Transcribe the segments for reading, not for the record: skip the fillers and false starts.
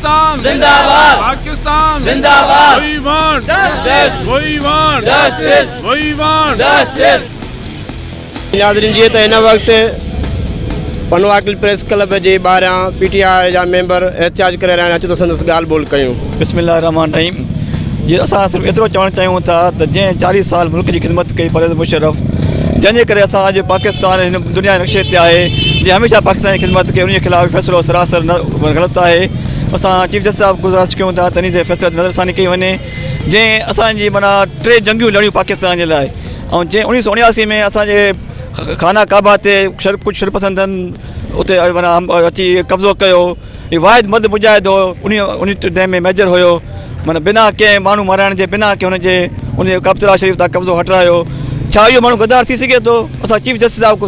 पाकिस्तान जिंदाबाद, पाकिस्तान जिंदाबाद, We want justice, we want justice, we want justice। नाज़रीन जी तो इन वक्त पनवाकिल प्रेस क्लब जे ॿाहिरां PTI जा मेंबर एहतिजाज करे रहिया आहिनि। अचो त संदसि ॻाल्हि ॿोल कयूं। बिस्मिल्लाह रहमान रहीम। जी असां सिर्फ़ु एतिरो चवणु चाहियूं था त जंहिं 40 साल मुल्क जी ख़िदमत कई परवेज़ मुशर्रफ, जंहिंजे करे असां अॼु पाकिस्तान हिन दुनिया जे नक्शे ते आहे, जंहिं हमेशह पाकिस्तान जी ख़िदमत कई, उन ख़िलाफ़ फ़ैसिलो सरासर ग़लति आहे। असां चीफ जस्टिस साहिबु गुज़ारिश कयूं था त इन जे फ़ैसिले ते नज़रसानी कई वञे। जंहिं असांजी माना 3 जंगियूं लड़ियूं पाकिस्तान जे लाइ, ऐं जंहिं 1979 में असांजे खाना काबा ते कुझु शरपसंदनि उते माना अची कब्ज़ो कयो। हीउ वाहिद मर्द मुजाहिद हो, उन टाइम में मेजर हुयो, माना बिना कंहिं माण्हू माराइण जे, बिना कंहिं हुनजे उन काबतुल्ला शरीफ़ तां कब्ज़ो हटायो। छा इहो माण्हू गद्दार थी सघे थो? असां चीफ जस्टिस साहिबु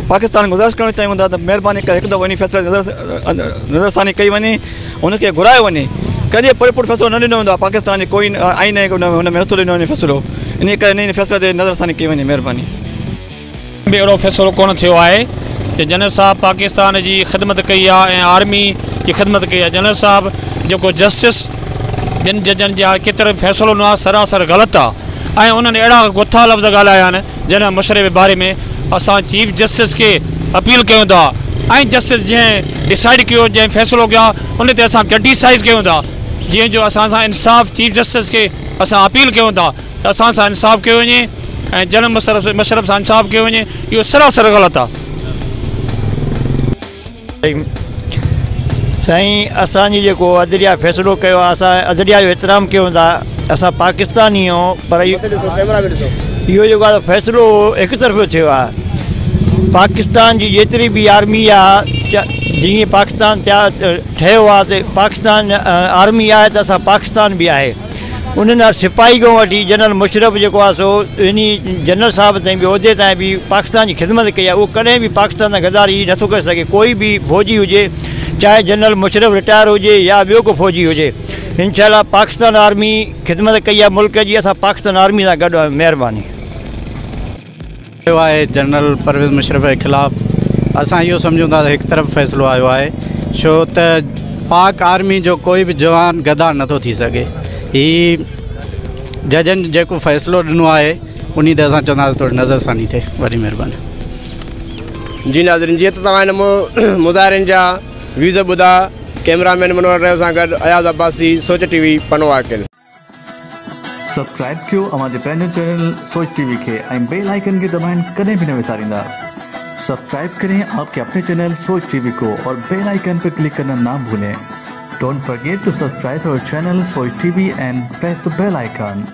पाकिस्तान गुज़ारिश करणु चाहियूं था त महिरबानी करे हिकु दफ़ो इन फ़ैसिले नज़रसानी कई वञे, हुनखे घुरायो वञे। कॾहिं परिपुर फ़ैसिलो न ॾिनो हूंदो आहे पाकिस्तान जे कोई आइन हुन में नथो ॾिनो वञे फ़ैसिलो, इन करे इन फ़ैसिले ते नज़रसानी कई वञे। महिरबानी। बि अहिड़ो फ़ैसिलो कोन थियो आहे त जनरल साहिबु पाकिस्तान जी ख़िदमत कई आहे ऐं आर्मी जी ख़िदमत कई आहे। जनरल साहिबु जेको जस्टिस ॿियनि जजनि जा केतिरो फ़ैसिलो न आहे, सरासर ग़लति आहे। ऐं उन्हनि अहिड़ा गुथा लफ़्ज़ ॻाल्हाया आहिनि जनरल मुशर्रफ जे बारे में। असां चीफ जस्टिस खे अपील कयूं था ऐं जस्टिस जंहिं डिसाइड कयो, जंहिं फ़ैसिलो कयो उन ते असां क्रिटिसाइज़ कयूं था, जीअं जो असां सां इंसाफ़ चीफ जस्टिस खे असां अपील कयूं था त असां सां इंसाफ़ कयो वञे ऐं जनरल मुशर्रफ सां इंसाफ़ कयो वञे। इहो सरासर ग़लति आहे। साईं, असांजी जेको अदलिया फ़ैसिलो कयो आहे, असां अदलिया जो एतिराम कयूं था। असां पाकिस्तानी आहियूं, पर इहो जेको आहे फ़ैसिलो हिकु तरफ़ो थियो आहे। पाकिस्तान जी जेतिरी बि आर्मी आहे, जीअं पाकिस्तान ठहियो आहे त पाकिस्तान आर्मी आहे त असां पाकिस्तान बि आहे। उन्हनि सिपाही खां वठी जनरल मुशर्रफ जेको आहे सो इन जनरल साहिब ताईं बि उहिदे ताईं बि पाकिस्तान जी ख़िदमत कई आहे। उहो कॾहिं बि पाकिस्तान सां गद्दारी नथो करे सघे। कोई बि फ़ौजी हुजे, चाहे जनरल मुशर्रफ रिटायर हुजे या ॿियो को फ़ौजी हुजे, इंशाअल्लाह पाकिस्तान आर्मी ख़िदमत कई आहे मुल्क जी। असां पाकिस्तान आर्मी सां गॾु आहियूं। महिरबानी। आहे जनरल परवेज़ मुशर्रफ जे ख़िलाफ़ु असां इहो सम्झूं था त हिकु तरफ़ फ़ैसिलो आयो आहे, छो त पाक आर्मी जो कोई बि जवान गद्दार नथो थी सघे। ही जजनि जेको फ़ैसिलो ॾिनो आहे उन ते असां चवंदासीं थोरी नज़रसानी थिए। वॾी महिरबानी। जी नाज़रीन, जीअं त तव्हां हिन मुज़ाहिरनि जा व्यूज़ ॿुधा, कैमरामैन मनोहर रहियो सां गॾु अयाज़ अब्बासी, सोच TV पनवाकिल। सब्सक्राइब कयो असांजे पंहिंजे चैनल सोच TV खे ऐं बेल आइकन खे दबाइण कॾहिं बि न विसारींदा। सब्सक्राइब करें आपके अपने चैनल सोच TV को और बेल आइकन पर क्लिक करना ना भूलें। Don't forget to subscribe our channel Soch TV and press the bell icon.